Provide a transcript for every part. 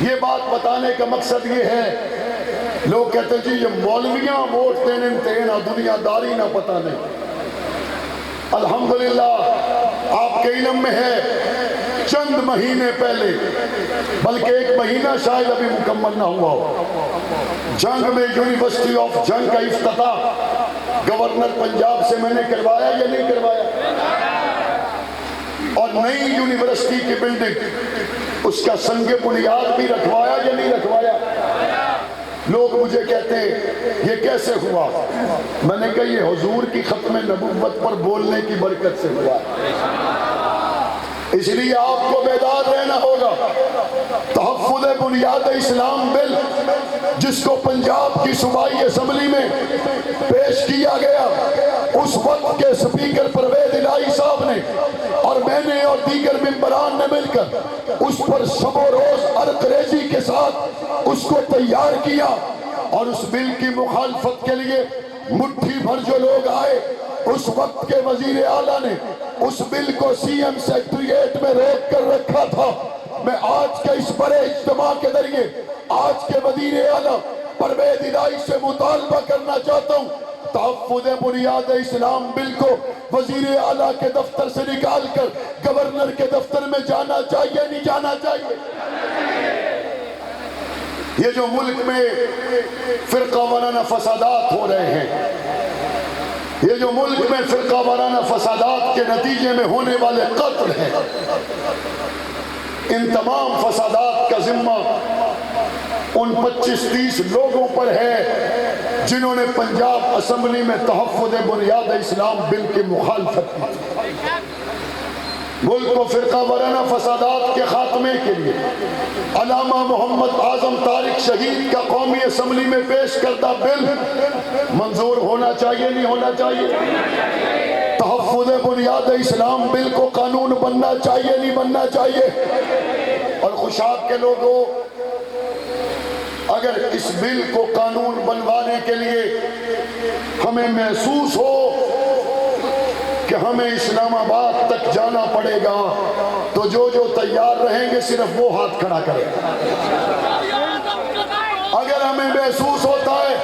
یہ بات بتانے کا مقصد یہ ہے، لوگ کہتے ہیں جی یہ مولویاں ووٹ دینے نہ دنیا داری نہ پتہ نہیں۔ الحمدللہ آپ کے علم میں ہے، چند مہینے پہلے، بلکہ 1 مہینہ شاید ابھی مکمل نہ ہوا ہو، جنگ میں یونیورسٹی آف جنگ کا افتتاح گورنر پنجاب سے میں نے کروایا یا نہیں کروایا؟ اور نئی یونیورسٹی کی بلڈنگ، اس کا سنگ بنیاد بھی رکھوایا یا نہیں رکھوایا؟ لوگ مجھے کہتے ہیں یہ کیسے ہوا؟ میں نے کہا یہ حضور کی ختم نبوت پر بولنے کی برکت سے ہوا، اس لیے آپ کو بیدار رہنا ہوگا۔ تحفظ بنیاد اسلام بل جس کو پنجاب کی صوبائی اسمبلی میں پیش کیا گیا، اس وقت کے سپیکر پرویز الہی صاحب نے اور میں نے اور دیگر ممبران نے مل کر اس پر شب و روز عرق ریزی کے ساتھ اس کو تیار کیا، اور اس بل کی مخالفت کے لیے مٹھی بھر جو لوگ آئے، اس وقت کے وزیر اعلیٰ نے اس بل کو سی ایم سیکٹریٹ میں روک کر رکھا تھا۔ میں آج کے اس بڑے اجتماع کے ذریعے آج کے وزیر اعلیٰ پرویز الہی سے مطالبہ کرنا چاہتا ہوں، تحفظ بنیاد اسلام بل کو وزیر اعلیٰ کے دفتر سے نکال کر گورنر کے دفتر میں جانا چاہیے نہیں جانا چاہیے؟ یہ جو ملک میں فرقہ وارانہ فسادات ہو رہے ہیں، یہ جو ملک میں فرقہ وارانہ فسادات کے نتیجے میں ہونے والے قتل ہیں، ان تمام فسادات کا ذمہ ان 25-30 لوگوں پر ہے جنہوں نے پنجاب اسمبلی میں تحفظ بنیاد اسلام بل کی مخالفت کی۔ ملک کو فرقہ وارانہ فسادات کے خاتمے کے لیے علامہ محمد اعظم طارق شہید کا قومی اسمبلی میں پیش کردہ بل منظور ہونا چاہیے نہیں ہونا چاہیے؟ تحفظ بنیاد اسلام بل کو قانون بننا چاہیے نہیں بننا چاہیے؟ اور خوشاب کے لوگوں، اگر اس بل کو قانون بنوانے کے لیے ہمیں محسوس ہو کہ ہمیں اسلام آباد تک جانا پڑے گا، تو جو تیار رہیں گے صرف وہ ہاتھ کھڑا کریں۔ اگر ہمیں محسوس ہوتا ہے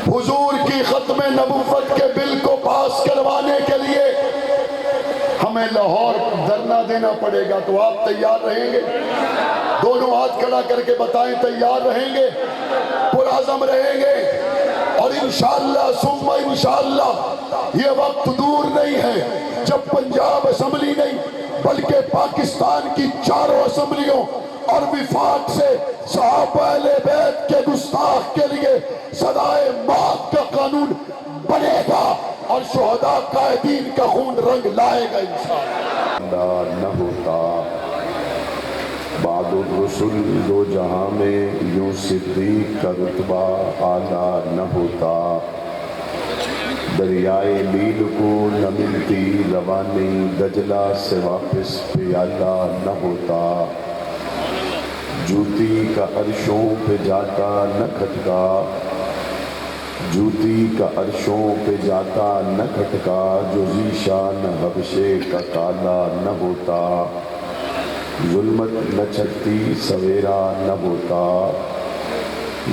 حضور کی ختم نبوت کے بل کو پاس کروانے کے لیے ہمیں لاہور دھرنا دینا پڑے گا، تو آپ تیار رہیں گے؟ دونوں ہاتھ کھڑا کر کے بتائیں تیار رہیں گے، پرعزم رہیں گے؟ اور انشاءاللہ ثم انشاءاللہ یہ وقت دور نہیں ہے جب پنجاب اسمبلی نہیں بلکہ پاکستان کی 4 اسمبلیوں اور وفاق سے صحابہ اہل بیت کے گستاخ کے لیے سزائے موت کا قانون بنے گا اور شہداء قائدین کا خون رنگ لائے گا انشاءاللہ۔ نہ ہوتا بعد الرسل 2 جہاں میں یوں صدیق کا رتبہ اعلیٰ نہ ہوتا، دریائے نیل کو نہ ملتی روانی دجلہ سے واپس پیالہ نہ ہوتا، جوتی کا عرشوں پہ جاتا نہ کھٹکا، جوتی کا عرشوں پہ جاتا نہ کھٹکا، جو ذیشان حبشے کا کالا نہ ہوتا، ظلمت نہ چھٹتی سویرا نہ ہوتا،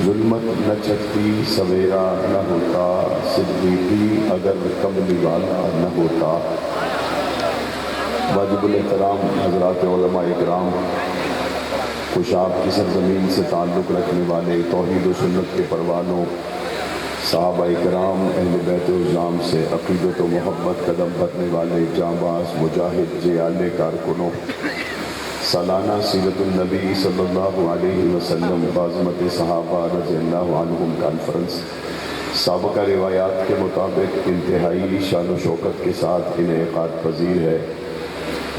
ظلمت نہ چھٹتی سویرا نہ ہوتا، صدیقی اگر کملی والا نہ ہوتا۔ واجب الاحترام حضرات علماء اکرام، خوشاب کی سرزمین سے تعلق رکھنے والے توحید و سنت کے پروانوں، صحابہ اکرام اہل بیت الاسلام سے عقیدت و محبت قدم بھرنے والے جانباز مجاہد جیالے کارکنوں، سالانہ سیرت النبی صلی اللہ علیہ وسلم بعظمت صحابہ رضی اللہ عنہم کانفرنس سابقہ روایات کے مطابق انتہائی شان و شوکت کے ساتھ انعقاد پذیر ہے۔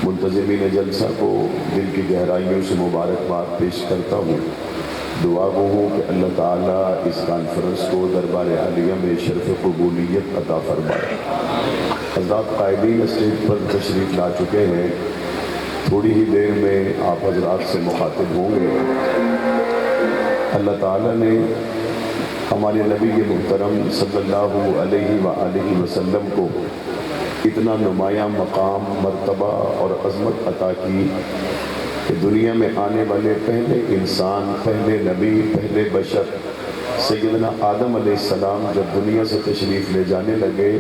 منتظمین جلسہ کو دل کی گہرائیوں سے مبارکباد پیش کرتا ہوں۔ دعا گو ہوں کہ اللہ تعالیٰ اس کانفرنس کو دربار عالیہ میں شرف قبولیت عطا فرمائے۔ حضرات قائدین اسٹیج پر تشریف لا چکے ہیں، تھوڑی ہی دیر میں آپ حضرات سے مخاطب ہوں گے۔ اللہ تعالیٰ نے ہمارے نبی محترم صلی اللہ علیہ وآلہ وسلم کو اتنا نمایاں مقام، مرتبہ اور عظمت عطا کی کہ دنیا میں آنے والے پہلے انسان، پہلے نبی، پہلے بشر سیدنا آدم علیہ السلام جب دنیا سے تشریف لے جانے لگے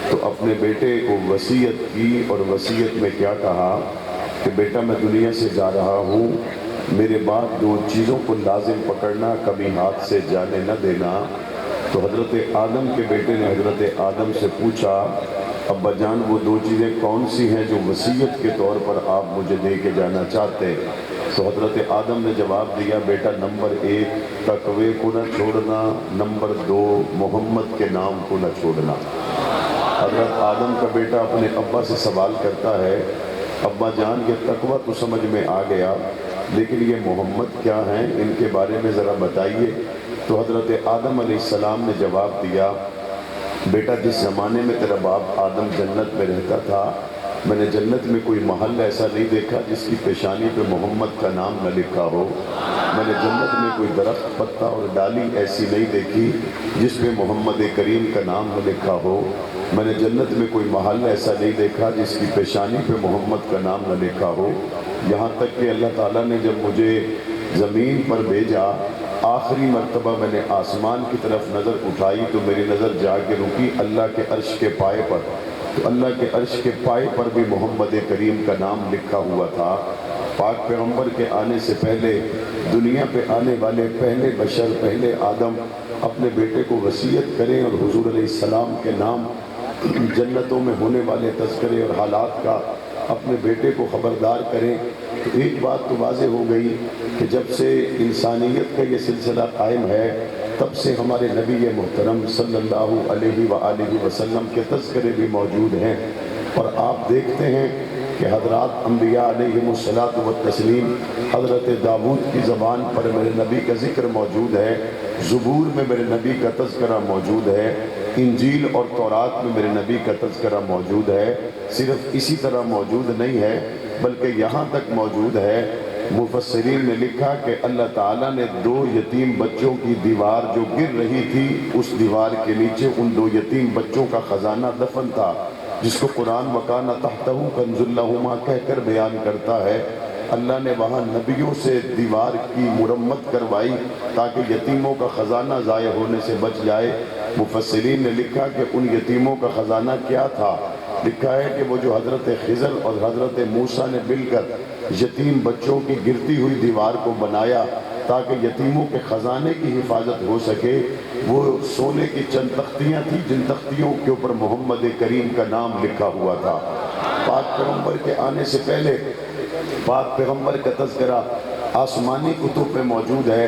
تو اپنے بیٹے کو وصیت کی، اور وصیت میں کیا کہا کہ بیٹا میں دنیا سے جا رہا ہوں، میرے بعد 2 چیزوں کو لازم پکڑنا، کبھی ہاتھ سے جانے نہ دینا۔ تو حضرت آدم کے بیٹے نے حضرت آدم سے پوچھا ابا جان وہ 2 چیزیں کون سی ہیں جو وصیت کے طور پر آپ مجھے دے کے جانا چاہتے؟ تو حضرت آدم نے جواب دیا بیٹا نمبر 1 تقوی کو نہ چھوڑنا، نمبر 2 محمد کے نام کو نہ چھوڑنا۔ حضرت آدم کا بیٹا اپنے ابا سے سوال کرتا ہے ابا جان یہ تقوی تو سمجھ میں آ گیا لیکن یہ محمد کیا ہیں، ان کے بارے میں ذرا بتائیے۔ تو حضرت آدم علیہ السلام نے جواب دیا بیٹا جس زمانے میں تیرا باپ آدم جنت میں رہتا تھا میں نے جنت میں کوئی محل ایسا نہیں دیکھا جس کی پیشانی پہ محمد کا نام نہ لکھا ہو۔ میں نے جنت میں کوئی درخت، پتا اور ڈالی ایسی نہیں دیکھی جس پہ محمد کریم کا نام نہ لکھا ہو۔ میں نے جنت میں کوئی محل ایسا نہیں دیکھا جس کی پیشانی پہ محمد کا نام نہ لکھا ہو۔ یہاں تک کہ اللہ تعالیٰ نے جب مجھے زمین پر بھیجا، آخری مرتبہ میں نے آسمان کی طرف نظر اٹھائی تو میری نظر جا کے رکی اللہ کے عرش کے پائے پر، تو اللہ کے عرش کے پائے پر بھی محمد کریم کا نام لکھا ہوا تھا۔ پاک پیغمبر کے آنے سے پہلے دنیا پہ آنے والے پہلے بشر، پہلے آدم اپنے بیٹے کو وصیت کریں اور حضور علیہ السلام کے نام جنتوں میں ہونے والے تذکرے اور حالات کا اپنے بیٹے کو خبردار کریں۔ تو ایک بات تو واضح ہو گئی کہ جب سے انسانیت کا یہ سلسلہ قائم ہے تب سے ہمارے نبی محترم صلی اللہ علیہ وآلہ وسلم کے تذکرے بھی موجود ہیں، اور آپ دیکھتے ہیں کہ حضرات انبیاء علیہم الصلاۃ والتسلیم حضرت داؤد کی زبان پر میرے نبی کا ذکر موجود ہے، زبور میں میرے نبی کا تذکرہ موجود ہے، انجیل اور تورات میں میرے نبی کا تذکرہ موجود ہے۔ صرف اسی طرح موجود نہیں ہے بلکہ یہاں تک موجود ہے، مفسرین نے لکھا کہ اللہ تعالیٰ نے 2 یتیم بچوں کی دیوار جو گر رہی تھی اس دیوار کے نیچے ان 2 یتیم بچوں کا خزانہ دفن تھا، جس کو قرآن وَكَانَ تَحْتَهُ كَنْزٌ لَهُمَا کہہ کر بیان کرتا ہے۔ اللہ نے وہاں نبیوں سے دیوار کی مرمت کروائی تاکہ یتیموں کا خزانہ ضائع ہونے سے بچ جائے۔ مفسرین نے لکھا کہ ان یتیموں کا خزانہ کیا تھا، لکھا ہے کہ وہ جو حضرت خضر اور حضرت موسیٰ نے مل کر یتیم بچوں کی گرتی ہوئی دیوار کو بنایا تاکہ یتیموں کے خزانے کی حفاظت ہو سکے، وہ سونے کی چند تختیاں تھیں جن تختیوں کے اوپر محمد کریم کا نام لکھا ہوا تھا۔ پاک پیغمبر کے آنے سے پہلے پاک پیغمبر کا تذکرہ آسمانی کتب میں موجود ہے،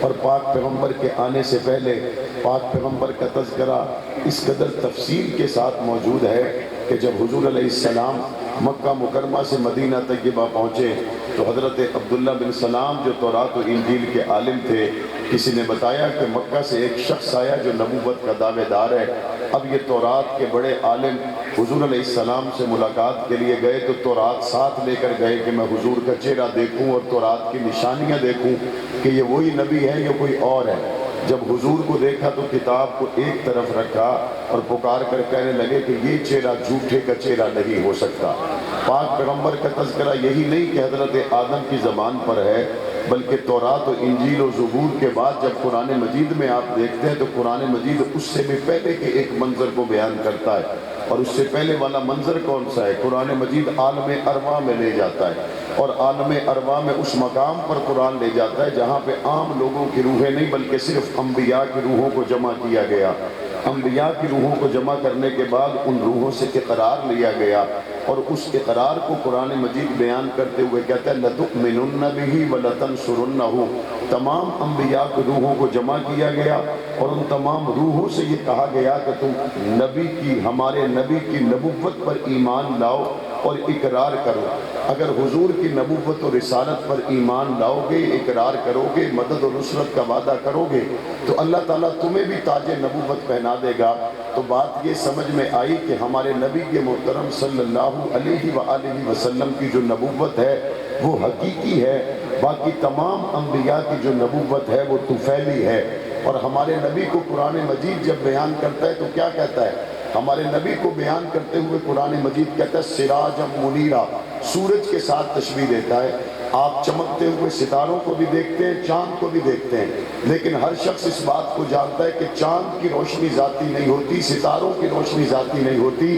اور پاک پیغمبر کے آنے سے پہلے پاک پیغمبر کا تذکرہ اس قدر تفصیل کے ساتھ موجود ہے کہ جب حضور علیہ السلام مکہ مکرمہ سے مدینہ طیبہ پہنچے تو حضرت عبداللہ بن سلام جو تورات و انجیل کے عالم تھے، کسی نے بتایا کہ مکہ سے ایک شخص آیا جو نبوت کا دعوے دار ہے۔ اب یہ تورات کے بڑے عالم حضور علیہ السلام سے ملاقات کے لیے گئے تو تورات ساتھ لے کر گئے کہ میں حضور کا چہرہ دیکھوں اور تورات کی نشانیاں دیکھوں کہ یہ وہی نبی ہے یا کوئی اور ہے۔ جب حضور کو دیکھا تو کتاب کو ایک طرف رکھا اور پکار کر کہنے لگے کہ یہ چہرہ جھوٹے کا چہرہ نہیں ہو سکتا۔ پاک پیغمبر کا تذکرہ یہی نہیں کہ حضرت آدم کی زبان پر ہے، بلکہ تورات و انجیل و زبور کے بعد جب قرآن مجید میں آپ دیکھتے ہیں تو قرآن مجید اس سے بھی پہلے کے ایک منظر کو بیان کرتا ہے، اور اس سے پہلے والا منظر کون سا ہے؟ قرآن مجید عالم ارواح میں لے جاتا ہے، اور عالم ارواح میں اس مقام پر قرآن لے جاتا ہے جہاں پہ عام لوگوں کی روحیں نہیں بلکہ صرف انبیاء کی روحوں کو جمع کیا گیا۔ انبیاء کی روحوں کو جمع کرنے کے بعد ان روحوں سے اقرار لیا گیا، اور اس اقرار کو قرآن مجید بیان کرتے ہوئے کہتا ہے لَتُؤْمِنُنَّ بِهِ وَلَتَنْصُرُنَّهُ۔ تمام انبیاء کی روحوں کو جمع کیا گیا اور ان تمام روحوں سے یہ کہا گیا کہ تم ہمارے نبی کی نبوت پر ایمان لاؤ اور اقرار کرو۔ اگر حضور کی نبوت اور رسالت پر ایمان لاؤ گے، اقرار کرو گے، مدد و نصرت کا وعدہ کرو گے تو اللہ تعالیٰ تمہیں بھی تاج نبوت پہنا دے گا۔ تو بات یہ سمجھ میں آئی کہ ہمارے نبی کے محترم صلی اللہ علیہ وآلہ وسلم کی جو نبوت ہے وہ حقیقی ہے، باقی تمام انبیاء کی جو نبوت ہے وہ طفیلی ہے۔ اور ہمارے نبی کو قرآن مجید جب بیان کرتا ہے تو کیا کہتا ہے؟ ہمارے نبی کو بیان کرتے ہوئے قرآن مجید کہتا ہے سراجا منیرا، سورج کے ساتھ تشبیہ دیتا ہے آپ چمکتے ہوئے ستاروں کو بھی دیکھتے ہیں، چاند کو بھی دیکھتے ہیں، لیکن ہر شخص اس بات کو جانتا ہے کہ چاند کی روشنی ذاتی نہیں ہوتی، ستاروں کی روشنی ذاتی نہیں ہوتی،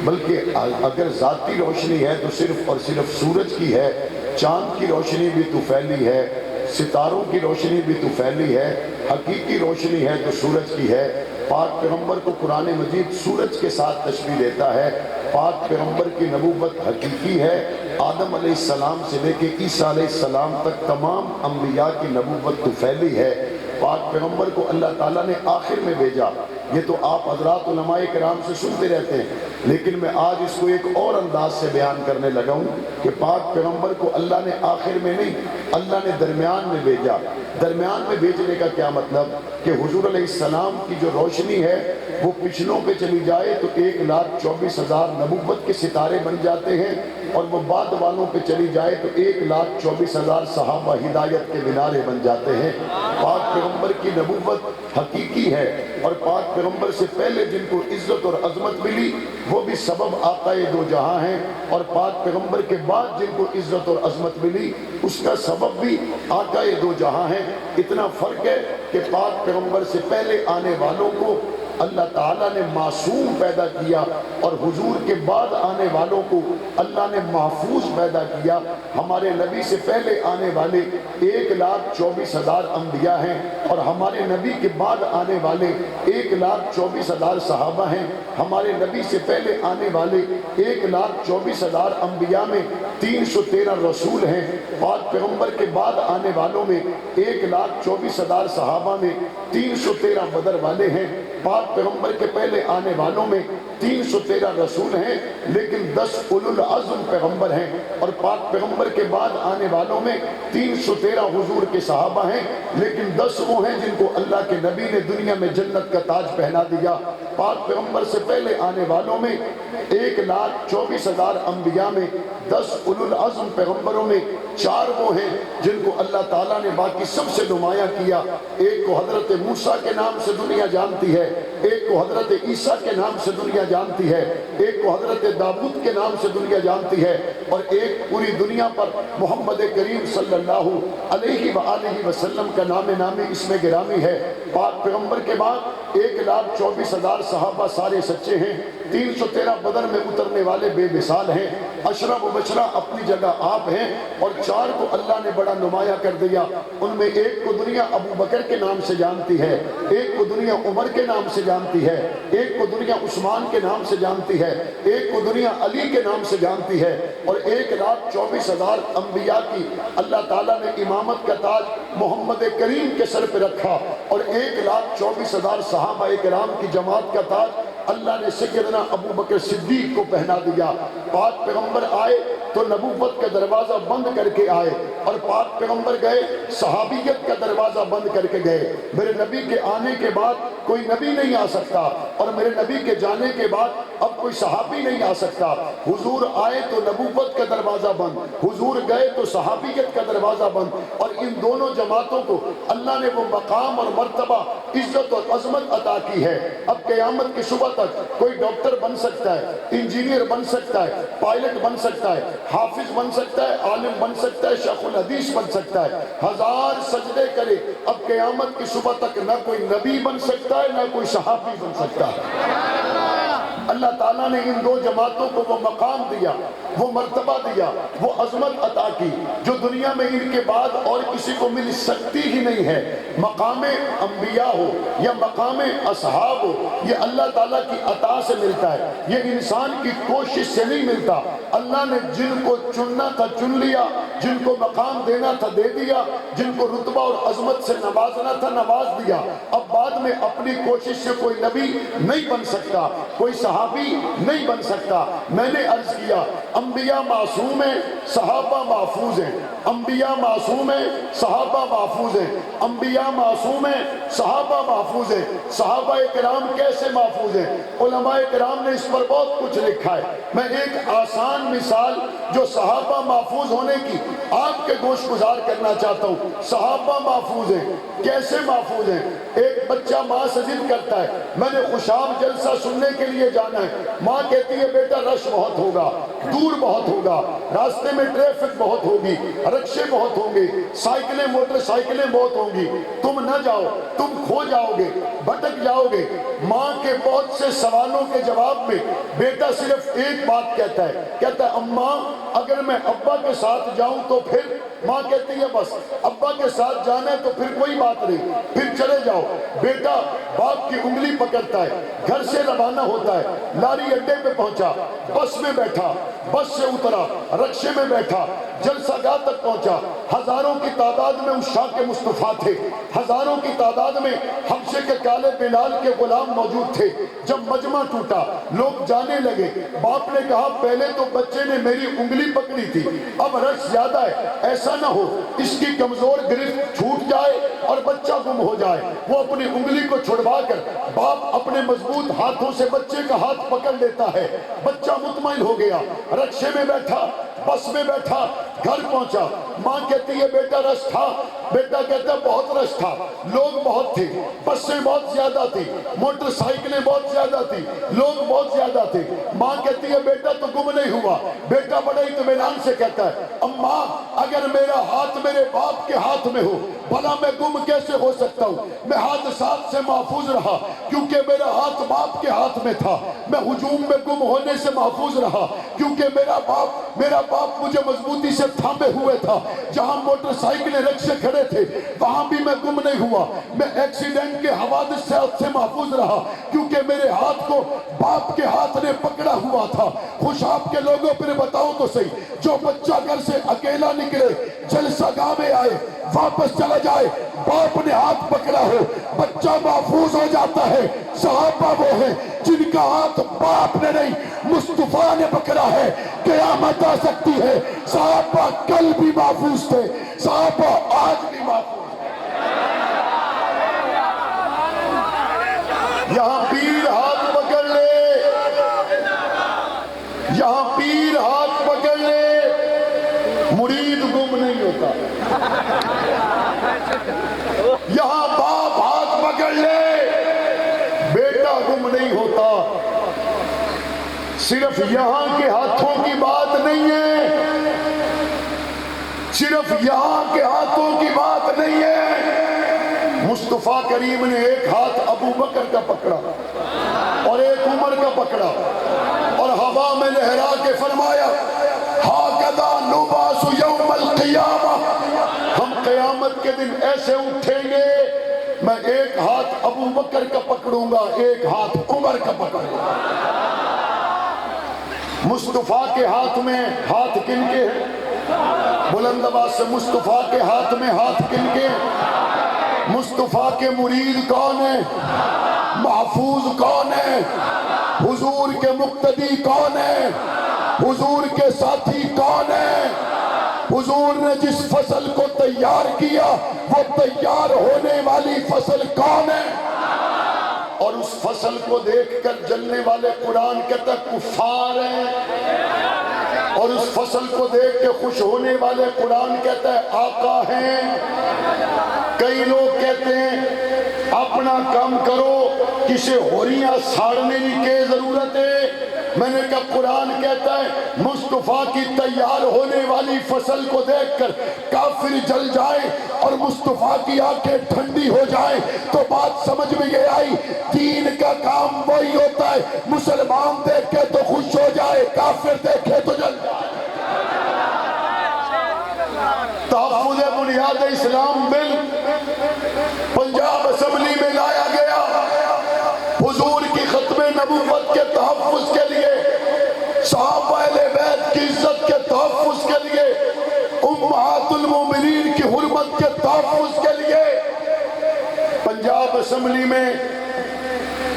بلکہ اگر ذاتی روشنی ہے تو صرف اور صرف سورج کی ہے، چاند کی روشنی بھی تو پھیلی ہے، ستاروں کی روشنی بھی تو پھیلی ہے، حقیقی روشنی ہے تو سورج کی ہے۔ پاک پیغمبر کو قرآن مجید سورج کے ساتھ تشبیہ دیتا ہے۔ پاک پیغمبر کی نبوت حقیقی ہے، آدم علیہ السلام سے لے کے عیسیٰ علیہ السلام تک تمام انبیاء کی نبوت تو پھیلی ہے۔ پاک پیغمبر کو اللہ تعالیٰ نے آخر میں بھیجا، یہ تو آپ حضرات علماء کرام سے سنتے رہتے ہیں، لیکن میں آج اس کو ایک اور انداز سے بیان کرنے لگا ہوں کہ پاک پیغمبر کو اللہ نے آخر میں نہیں، اللہ نے درمیان میں بھیجا۔ درمیان میں بھیجنے کا کیا مطلب کہ حضور علیہ السلام کی جو روشنی ہے وہ پچھلوں پہ چلی جائے تو 1,24,000 نبوت کے ستارے بن جاتے ہیں، اور وہ بعد والوں پہ چلی جائے تو 1,24,000 صحابہ ہدایت کے مینارے بن جاتے ہیں۔ پاک پیغمبر کی نبوت حقیقی ہے، اور پاک پیغمبر سے پہلے جن کو عزت اور عظمت ملی وہ بھی سبب آقائے دو جہاں ہیں، اور پاک پیغمبر کے بعد جن کو عزت اور عظمت ملی اس کا سبب بھی آقائے دو جہاں ہیں۔ اتنا فرق ہے کہ پاک پیغمبر سے پہلے آنے والوں کو اللہ تعالیٰ نے معصوم پیدا کیا، اور حضور کے بعد آنے والوں کو اللہ نے محفوظ پیدا کیا۔ ہمارے نبی سے پہلے آنے والے 1,24,000 انبیاء ہیں، اور ہمارے نبی کے بعد آنے والے 1,24,000 صحابہ ہیں۔ ہمارے نبی سے پہلے آنے والے 1,24,000 انبیاء میں 313 رسول ہیں۔ پاک پیغمبر کے بعد آنے والوں میں 1,24,000 صحابہ میں 313 بدر والے ہیں۔ پاک پیغمبر کے پہلے آنے والوں میں 313 رسول ہیں، لیکن 10 اولو العزم پیغمبر ہیں، اور پاک پیغمبر کے بعد آنے والوں میں 313 حضور کے صحابہ ہیں، لیکن 10 وہ ہیں جن کو اللہ کے نبی نے دنیا میں جنت کا تاج پہنا دیا۔ پاک پیغمبر سے پہلے آنے والوں میں 1,24,000 انبیاء میں 10 اولو العزم پیغمبروں میں 4 وہ ہیں جن کو اللہ تعالیٰ نے باقی سب سے نمایاں کیا۔ ایک کو حضرت موسیٰ کے نام سے دنیا جانتی ہے، ایک کو حضرت عیسیٰ کے نام سے دنیا جانتی ہے، ایک کو حضرت داؤد کے نام سے دنیا جانتی ہے، اور ایک پوری دنیا پر محمد کریم صلی اللہ علیہ وآلہ وسلم کا نام نامی اس میں گرامی ہے۔ پاک پیغمبر کے بعد 1,24,000 صحابہ سارے سچے ہیں، 313 بدر میں اترنے والے بے مثال ہیں، اشرف و بشرا اپنی جگہ آپ ہیں، اور 4 کو اللہ نے بڑا نمایاں کر دیا۔ ان میں ایک کو دنیا ابو بکر کے نام سے جانتی ہے، ایک کو دنیا عمر کے نام سے جانتی ہے، ایک کو دنیا عثمان کے نام سے جانتی ہے، ایک کو دنیا علی کے نام سے جانتی ہے، اور 1,24,000 انبیاء کی اللہ تعالیٰ نے امامت کا تاج محمد کریم کے سر پہ رکھا، اور 1,24,000 صحابہ کرام کی جماعت کا تاج اللہ نے سیدنا ابو بکر صدیق کو پہنا دیا۔ پاک پیغمبر آئے تو نبوت کا دروازہ بند کر کے آئے، اور پاک پیغمبر گئے صحابیت کا دروازہ بند کر کے گئے۔ میرے نبی کے آنے کے بعد کوئی نبی نہیں آ سکتا، اور میرے نبی کے جانے کے بعد اب کوئی صحابی نہیں آ سکتا۔ حضور آئے تو نبوت کا دروازہ بند، حضور گئے تو صحابیت کا دروازہ بند، اور ان دونوں جماعتوں کو اللہ نے وہ مقام اور مرتبہ، عزت اور عظمت عطا کی ہے۔ اب قیامت کی صبح تک کوئی ڈاکٹر بن سکتا ہے، انجینئر بن سکتا ہے، پائلٹ بن سکتا ہے، حافظ بن سکتا ہے، عالم بن سکتا ہے، شیخ الحدیث بن سکتا ہے، 1000 سجدے کرے، اب قیامت کی صبح تک نہ کوئی نبی بن سکتا ہے، نہ کوئی صحابی بن سکتا ہے۔ اللہ تعالیٰ نے ان 2 جماعتوں کو وہ مقام دیا، وہ مرتبہ دیا، وہ عظمت عطا کی جو دنیا میں ان کے بعد اور کسی کو مل سکتی ہی نہیں ہے۔ مقام انبیاء ہو یا مقام اصحاب ہو، یہ اللہ تعالیٰ کی عطا سے ملتا ہے، یہ انسان کی کوشش سے نہیں ملتا۔ اللہ نے جن کو چننا تھا چن لیا، جن کو مقام دینا تھا دے دیا، جن کو رتبہ اور عظمت سے نوازنا تھا نواز دیا۔ اب بعد میں اپنی کوشش سے کوئی نبی نہیں بن سکتا، کوئی صحابی نہیں بن سکتا۔ میں نے عرض کیا انبیاء معصوم ہیں، صحابہ محفوظ ہیں، انبیاء معصوم ہیں، صحابہ محفوظ ہیں، انبیاء معصوم ہیں، صحابہ محفوظ ہیں۔ صحابہ کرام کیسے محفوظ ہیں؟ علماء کرام نے اس پر بہت کچھ لکھا ہے۔ میں ایک آسان مثال جو صحابہ محفوظ ہونے کی آپ کے گوش گزار کرنا چاہتا ہوں۔ صحابہ محفوظ ہیں، کیسے محفوظ ہیں؟ ایک بچہ ماں سے ضد کرتا ہے میں نے خوشاب جلسہ سننے کے لیے جانا ہے، ماں کہتی ہے بیٹا رش بہت ہوگا، دور بہت ہوگا، راستے میں ٹریفک بہت ہوگی، رکشے بہت ہوں گے، سائیکلیں موٹر سائیکلیں بہت ہوں گی، تم نہ جاؤ، تم کھو جاؤ گے، بھٹک جاؤ گے۔ ماں کے بہت سے سوالوں کے جواب میں بیٹا صرف ایک بات کہتا ہے اماں اگر میں ابا کے ساتھ جاؤں تو پھر؟ ماں کہتی ہے بس ابا کے ساتھ جانا ہے تو پھر کوئی بات نہیں، پھر چلے جاؤ۔ بیٹا باپ کی انگلی پکڑتا ہے، گھر سے روانہ ہوتا ہے، لاری اڈے پہ پہنچا، بس میں بیٹھا، بس سے اترا، رکشے میں بیٹھا، جلسہ گاہ تک پہنچا۔ ہزاروں کی تعداد میں اس شاہ کے مصطفیٰ تھے، ہزاروں کی تعداد میں حبشے کے کالے بلال کے غلام موجود تھے۔ جب مجمع ٹوٹا، لوگ جانے لگے، باپ نے کہا پہلے تو بچے نے میری انگلی پکڑی تھی، اب رش زیادہ ہے، ایسا نہ ہو اس کی کمزور گرفت چھوٹ جائے اور بچہ گم ہو جائے۔ وہ اپنی انگلی کو چھڑوا کر باپ اپنے مضبوط ہاتھوں سے بچے کا ہاتھ پکڑ لیتا ہے۔ بچہ مطمئن ہو گیا، رکشے میں بیٹھا، بس میں بیٹھا، گھر پہنچا۔ ماں کہتی ہے بیٹا رش تھا؟ بیٹا کہتا ہے بہت رش تھا، لوگ بہت تھے، بسیں بہت زیادہ تھی، موٹر سائیکلیں بہت زیادہ تھی، لوگ بہت زیادہ تھے۔ ماں کہتی ہے بیٹا تو گم نہیں ہوا۔ بیٹا بڑا اطمینان سے کہتا ہے اماں اگر میرا ہاتھ میرے باپ کے ہاتھ میں ہو بھلا میں گم کیسے ہو سکتا ہوں؟ میں حادثات سے محفوظ رہا کیونکہ میرا ہاتھ باپ کے ہاتھ میں تھا، میں ہجوم میں گم ہونے سے محفوظ رہا کیونکہ میرا باپ مجھے مضبوطی سے تھامے ہوئے تھا۔ جہاں موٹر سائیکلیں رکشے کھڑے تھے وہاں بھی میں گم نہیں ہوا، میں ایکسیڈنٹ کے حوادث سے محفوظ رہا کیونکہ میرے ہاتھ کو باپ کے ہاتھ نے پکڑا ہوا تھا۔ خوش آپ کے لوگوں پر بتاؤ تو صحیح، جو بچہ گھر سے اکیلا نکلے، جلسہ گاہ میں آئے، واپس چلا جائے، باپ نے ہاتھ پکڑا ہو، بچہ محفوظ ہو جاتا ہے۔ صحابہ وہ ہیں جن کا ہاتھ باپ نے نہیں مصطفیٰ نے پکڑا ہے، قیامت آ سکتی ہے۔ صحابہ کل بھی محفوظ تھے، صحابہ آج بھی محفوظ۔ یہاں پیر ہاتھ پکڑ لے، یہاں پیر ہاتھ پکڑ لے، مرید گم نہیں ہوتا۔ یہاں باپ ہاتھ پکڑ لے، بیٹا گم نہیں ہوتا۔ صرف یہاں کے ہاتھوں کی بات نہیں ہے، صرف یہاں کے ہاتھوں کی بات نہیں ہے۔ مصطفیٰ کریم نے ایک ہاتھ ابو بکر کا پکڑا اور ایک عمر کا پکڑا اور ہوا میں لہرا کے فرمایا ہاکذا نبعث یوم القیامہ، ہم قیامت کے دن ایسے اٹھیں گے، میں ایک ہاتھ ابو بکر کا پکڑوں گا، ایک ہاتھ عمر کا پکڑوں گا۔ مصطفیٰ کے ہاتھ میں ہاتھ کن کے ہیں؟ بلند آواز سے مصطفیٰ کے ہاتھ میں ہاتھ کن کے ہیں؟ مصطفیٰ کے مرید کون ہیں؟ محفوظ کون ہیں؟ حضور کے مقتدی کون ہیں؟ حضور کے ساتھی کون ہیں؟ حضور نے جس فصل کو تیار کیا وہ تیار ہونے والی فصل کون ہے؟ اور اس فصل کو دیکھ کر جلنے والے قرآن کہتا ہے کفار ہیں، اور اس فصل کو دیکھ کے خوش ہونے والے قرآن کہتا ہے آقا ہیں۔ کئی لوگ کہتے ہیں اپنا کام کرو، کسے ہوریاں ساڑنے کی ضرورت ہے۔ میں نے کہا قرآن کہتا ہے مصطفیٰ کی تیار ہونے والی فصل کو دیکھ کر کافر جل جائیں اور مصطفیٰ کی آنکھیں ٹھنڈی ہو جائیں تو بات سمجھ میں یہ آئی، دین کا کام وہی ہوتا ہے، مسلمان دیکھے تو خوش ہو جائے، کافر دیکھے تو جل جائے۔ تحفظ بنیاد اسلام بل پنجاب اسمبلی میں لایا گیا، حضور کی ختم نبوت کے تحفظ کے لیے، صحابہ اہل بیت کی عزت کے تحفظ کے لیے، امہات المومنین کی حرمت کے تحفظ کے لیے۔ پنجاب اسمبلی میں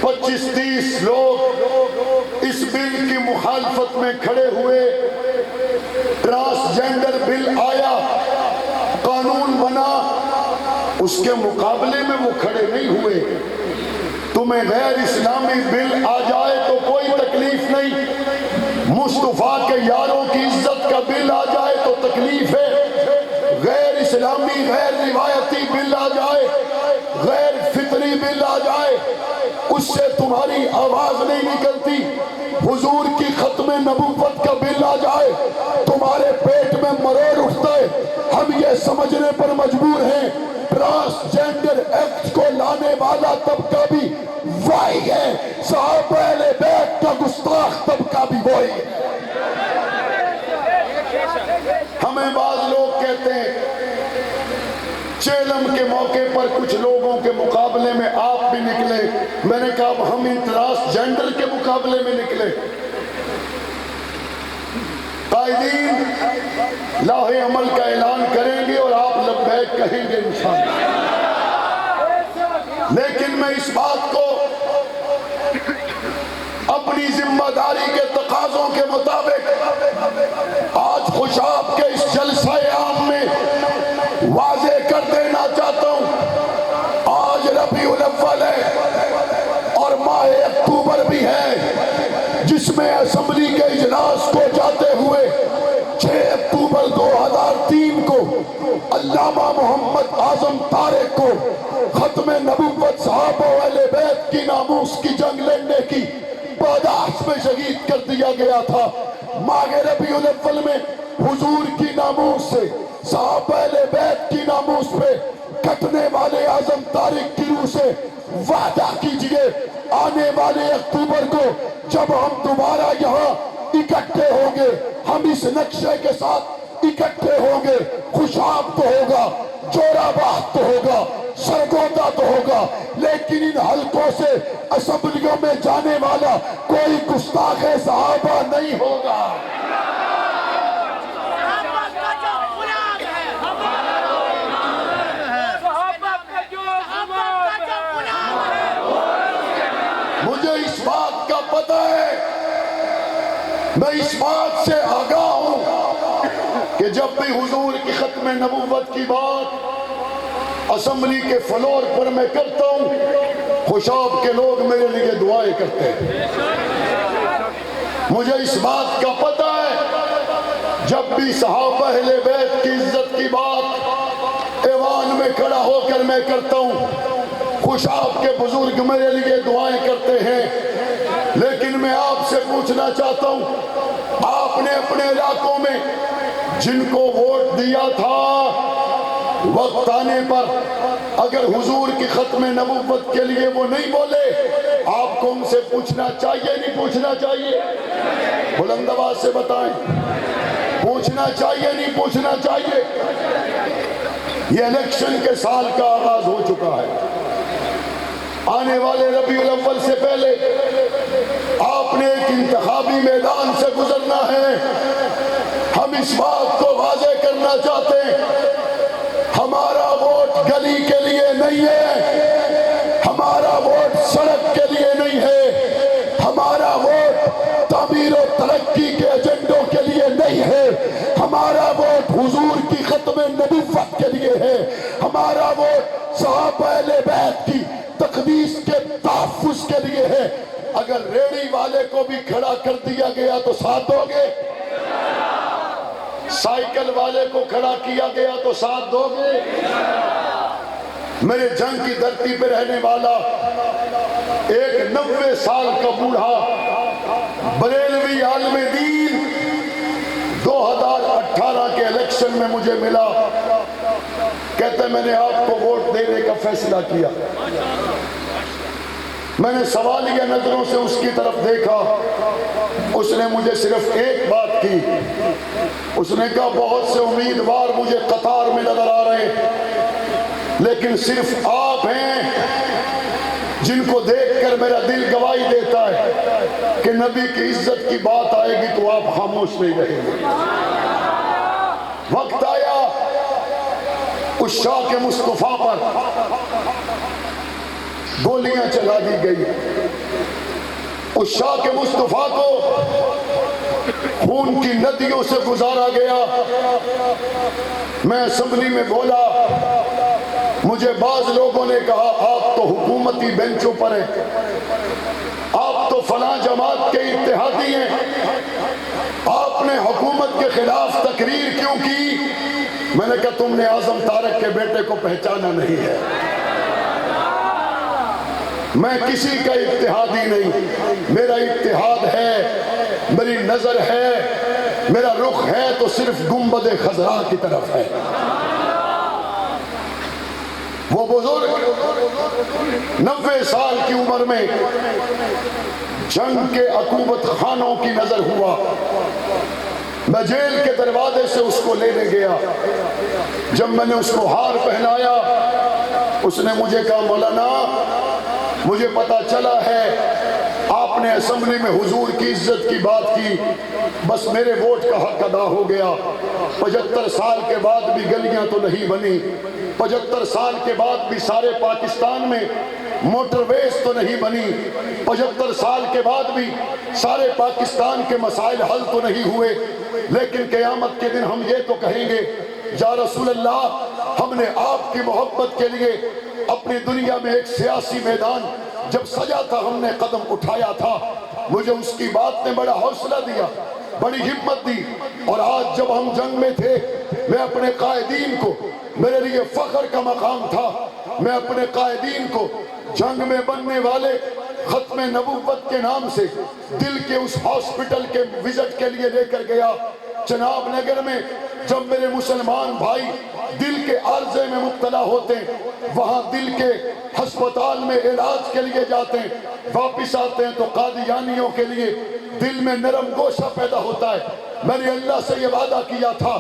25-30 لوگ اس بل کی مخالفت میں کھڑے ہوئے۔ ٹرانسجینڈر بل آیا، قانون بنا، اس کے مقابلے میں وہ کھڑے نہیں ہوئے۔ تمہیں غیر اسلامی بل آ جائے تو کوئی تکلیف نہیں، مصطفیٰ کے یاروں کی عزت کا بل آ جائے تو تکلیف ہے۔ غیر اسلامی غیر روایتی بل آ جائے، غیر فطری بل آ جائے، اس سے تمہاری آواز نہیں نکلتی۔ حضور کی ختم نبوت کا بل آ جائے، تمہارے پیٹ یہ سمجھنے پر مجبور ہیں ٹرانسجینڈر ایکٹ کو لانے والا طبقہ بھی وہی ہے، صحابہ اہل بیت کا گستاخ طبقہ بھی وہی ہے۔ ہمیں بعض لوگ کہتے ہیں چیلم کے موقع پر کچھ لوگوں کے مقابلے میں آپ بھی نکلے، میں نے کہا ہم ان ٹرانسجینڈر کے مقابلے میں نکلے۔ قائدین لاہ عمل کا اعلان کریں گے اور آپ لبیک کہیں گے انشاءاللہ، لیکن میں اس بات کو اپنی ذمہ داری کے تقاضوں کے مطابق آج خوشاب کے اس جلسہ عام میں واضح کر دینا چاہتا ہوں۔ آج ربیع الاول ہے اور ماہ اکتوبر بھی ہے، جس میں اسمبلی کے اجلاس کو جاتے ہوئے 6 اکتوبر 2003 کو علامہ محمد اعظم طارق کو ختم نبوت صحابہ و اہل بیت کی ناموس کی جنگ لڑنے کی پاداش میں شہید کر دیا گیا تھا۔ ماہ ربیع الاول میں حضور کی ناموس سے، صحابہ اہل بیت کی ناموس پہ کٹنے والے اعظم طارق کی روح سے وعدہ کیجئے آنے والے اکتوبر کو جب ہم دوبارہ یہاں اکٹھے ہوں گے، ہم اس نقشے کے ساتھ اکٹھے ہوں گے، خوشاب تو ہوگا، جوراباد تو ہوگا، سرگودا تو ہوگا، لیکن ان حلقوں سے اسمبلیوں میں جانے والا کوئی گستاخ صحابہ نہیں ہوگا۔ مجھے اس بات کا پتہ ہے، میں اس بات سے آگاہ ہوں کہ جب بھی حضور کی ختم نبوت کی بات اسمبلی کے فلور پر میں کرتا ہوں، خوشاب کے لوگ میرے لیے دعائیں کرتے ہیں۔ مجھے اس بات کا پتہ ہے جب بھی صحابہ اہل بیت کی عزت کی بات ایوان میں کھڑا ہو کر میں کرتا ہوں، خوشاب کے بزرگ میرے لیے دعائیں کرتے ہیں۔ لیکن میں آپ سے پوچھنا چاہتا ہوں، آپ نے اپنے علاقوں میں جن کو ووٹ دیا تھا وقت آنے پر اگر حضور کی ختم نبوت کے لیے وہ نہیں بولے، آپ کو ان سے پوچھنا چاہیے نہیں پوچھنا چاہیے؟ بلند آواز سے بتائیں، پوچھنا چاہیے نہیں پوچھنا چاہیے؟ یہ الیکشن کے سال کا آغاز ہو چکا ہے، آنے والے ربیع الاول سے پہلے آپ نے ایک انتخابی میدان سے گزرنا ہے۔ ہم اس بات کو واضح کرنا چاہتے ہیں، ہمارا ووٹ گلی کے لیے نہیں ہے، ہمارا ووٹ سڑک کے لیے نہیں ہے، ہمارا ووٹ تعمیر و ترقی کے ایجنڈوں کے لیے نہیں ہے، ہمارا ووٹ حضور کی ختم نبوت کے لیے ہے، ہمارا ووٹ صحابہ اہل بیت کی تقدیس کے تحفظ کے لیے ہے۔ اگر ریڑی والے کو بھی کھڑا کر دیا گیا تو ساتھ دو گے؟ سائیکل والے کو کھڑا کیا گیا تو ساتھ دو گے؟ میرے جنگ کی دھرتی پہ رہنے والا ایک 90 سال کا بوڑھا بریلوی عالم دین 2018 کے الیکشن میں مجھے ملا، کہتے میں نے آپ کو ووٹ دینے کا فیصلہ کیا۔ میں نے سوالیہ نظروں سے اس کی طرف دیکھا، اس نے مجھے صرف ایک بات کی، اس نے کہا بہت سے امیدوار مجھے قطار میں نظر آ رہے ہیں، لیکن صرف آپ ہیں جن کو دیکھ کر میرا دل گواہی دیتا ہے کہ نبی کی عزت کی بات آئے گی تو آپ خاموش نہیں رہیں گے۔ وقت آیا اس شاہ کے مصطفیٰ پر گولیاں چلا دی گئی، اس شاہ کے مصطفیٰ کو خون کی ندیوں سے گزارا گیا۔ میں اسمبلی میں بولا، مجھے بعض لوگوں نے کہا آپ تو حکومتی بینچوں پر ہیں، آپ تو فلاں جماعت کے اتحادی ہیں، آپ نے حکومت کے خلاف تقریر کیوں کی؟ میں نے کہا تم نے اعظم طارق کے بیٹے کو پہچانا نہیں ہے۔ میں کسی کا اتحادی نہیں، میرا اتحاد ہے، میری نظر ہے، میرا رخ ہے تو صرف گنبد خضراء کی طرف ہے۔ وہ بزرگ 90 سال کی عمر میں جنگ کے عقوبت خانوں کی نظر ہوا. میں جیل کے دروازے سے اس کو لینے گیا. جب میں نے اس کو ہار پہنایا اس نے مجھے کہا مولانا مجھے پتا چلا ہے آپ نے اسمبلی میں حضور کی عزت کی بات کی, بس میرے ووٹ کا حق ادا ہو گیا. 75 سال کے بعد بھی گلیاں تو نہیں بنی, 75 سال کے بعد بھی سارے پاکستان میں موٹر ویز تو نہیں بنی, 75 سال کے بعد بھی سارے پاکستان کے مسائل حل تو نہیں ہوئے, لیکن قیامت کے دن ہم یہ تو کہیں گے یا رسول اللہ ہم نے آپ کی محبت کے لیے اپنی دنیا میں ایک سیاسی میدان جب سجا تھا ہم نے قدم اٹھایا تھا. مجھے اس کی بات نے بڑا حوصلہ دیا, بڑی ہمت دی. اور آج جب ہم جنگ میں تھے میں اپنے قائدین کو, میرے لیے فخر کا مقام تھا, میں اپنے قائدین کو جنگ میں بننے والے ختم نبوت کے نام سے دل کے اس ہاسپٹل کے وزٹ کے لیے لے کر گیا. جناب نگر میں جب میرے مسلمان بھائی دل کے عارضے میں مبتلا ہوتے ہیں وہاں دل کے ہسپتال میں علاج کے لیے جاتے ہیں, واپس آتے ہیں تو قادیانیوں کے لیے دل میں نرم گوشہ پیدا ہوتا ہے. میں نے اللہ سے یہ وعدہ کیا تھا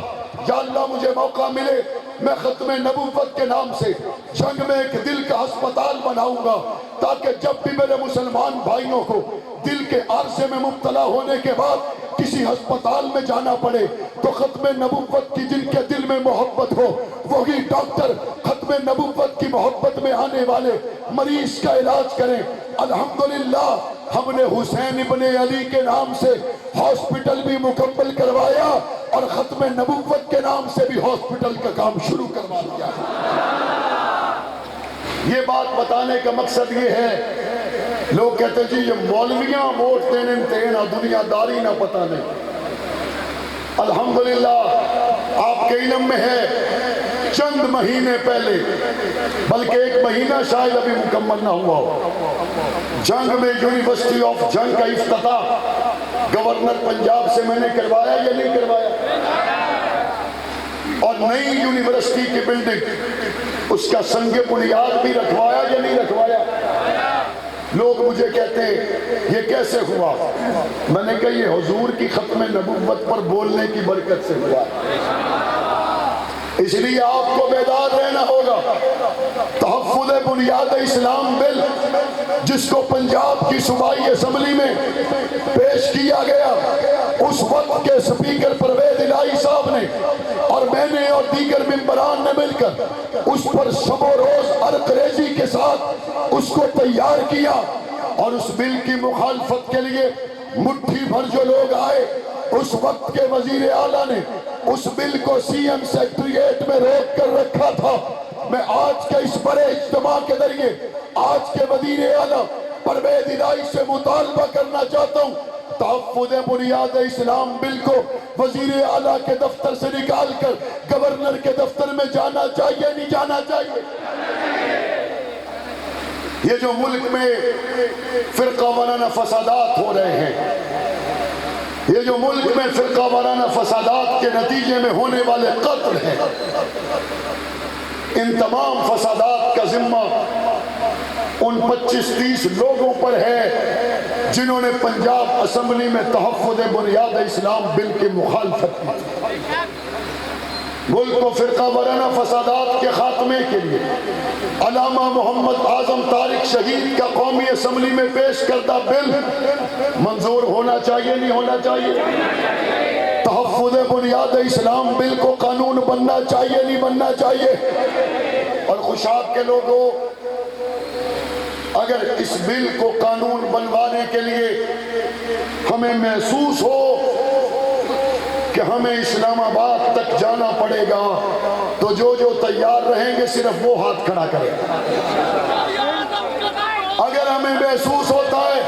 یا اللہ مجھے موقع ملے میں ختم نبوت کے نام سے جنگ میں ایک دل کا ہسپتال بناؤں گا تاکہ جب بھی میرے مسلمان بھائیوں کو دل کے عارضے میں مبتلا ہونے کے بعد کسی ہسپتال میں جانا پڑے تو ختم نبوت کی جن کے دل میں محبت ہو وہی ڈاکٹر ختم نبوت کی محبت میں آنے والے مریض کا علاج کریں. الحمدللہ ہم نے حسین ابن علی کے نام سے ہاسپٹل بھی مکمل کروایا اور ختم نبوت کے نام سے بھی ہاسپٹل کا کام شروع کروا دیا. یہ بات بتانے کا مقصد یہ ہے, لوگ کہتے جی یہ مولویاں ووٹ دینے نہ دنیا داری نہ پتہ نہیں. الحمدللہ آپ کے علم میں ہے چند مہینے پہلے, بلکہ 1 مہینہ شاید ابھی مکمل نہ ہوا ہو, جنگ میں یونیورسٹی آف جنگ کا افتتاح گورنر پنجاب سے میں نے کروایا یا نہیں کروایا, اور نئی یونیورسٹی کی بلڈنگ اس کا سنگ بنیاد بھی رکھوایا یا نہیں رکھوایا. لوگ مجھے کہتے ہیں یہ کیسے ہوا, میں نے کہا یہ حضور کی ختم نبوت پر بولنے کی برکت سے ہوا, اس لیے آپ کو بیدار رہنا ہوگا. تحفظ بنیاد اسلام بل جس کو پنجاب کی صوبائی اسمبلی میں پیش کیا گیا, اس وقت کے سپیکر پرویز الہی صاحب نے اور میں نے اور دیگر ممبران نے مل کر اس پر شب و روز عرق ریزی کے ساتھ اس کو تیار کیا, اور اس بل کی مخالفت کے لیے مٹھی بھر جو لوگ آئے اس وقت کے وزیر اعلیٰ نے اس بل کو سی ایم سیکریٹریٹ میں روک کر رکھا تھا. میں آج کے اس بڑے اجتماع کے ذریعے آج کے وزیر اعلیٰ پرویز الہی سے مطالبہ کرنا چاہتا ہوں تحفظ بنیاد اسلام بل کو وزیر اعلیٰ کے دفتر سے نکال کر گورنر کے دفتر میں جانا چاہیے نہیں جانا چاہیے. یہ جو ملک میں فرقہ وارانہ فسادات ہو رہے ہیں, یہ جو ملک میں فرقہ وارانہ فسادات کے نتیجے میں ہونے والے قتل ہیں, ان تمام فسادات کا ذمہ ان 25-30 لوگوں پر ہے جنہوں نے پنجاب اسمبلی میں تحفظ بنیاد اسلام بل کی مخالفت کی. ملک کو فرقہ وارانہ فسادات کے خاتمے کے لیے علامہ محمد اعظم طارق شہید کا قومی اسمبلی میں پیش کردہ بل منظور ہونا چاہیے نہیں ہونا چاہیے. تحفظ بنیاد اسلام بل کو قانون بننا چاہیے نہیں بننا چاہیے. اور خوشاب کے لوگوں اگر اس بل کو قانون بنوانے کے لیے ہمیں محسوس ہو کہ ہمیں اسلام آباد تک جانا پڑے گا تو جو تیار رہیں گے صرف وہ ہاتھ کھڑا کریں. اگر ہمیں محسوس ہوتا ہے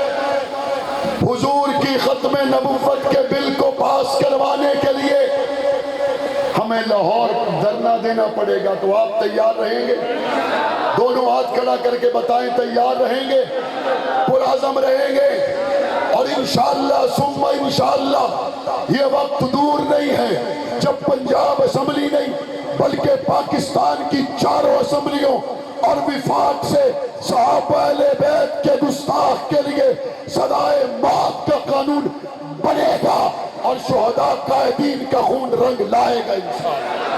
حضور کی ختم نبوت کے بل کو پاس کروانے کے لیے ہمیں لاہور دھرنا دینا پڑے گا تو آپ تیار رہیں گے؟ دونوں ہاتھ کھڑا کر کے بتائیں تیار رہیں گے, پرعزم رہیں گے. اور انشاءاللہ ثم انشاءاللہ یہ وقت دور نہیں ہے جب پنجاب اسمبلی نہیں بلکہ پاکستان کی چاروں اسمبلیوں اور وفاق سے صحابہ اہل بیت کے گستاخ کے لیے سزائے موت کا قانون بنے گا اور شہداء قائدین کا خون رنگ لائے گا انشاءاللہ۔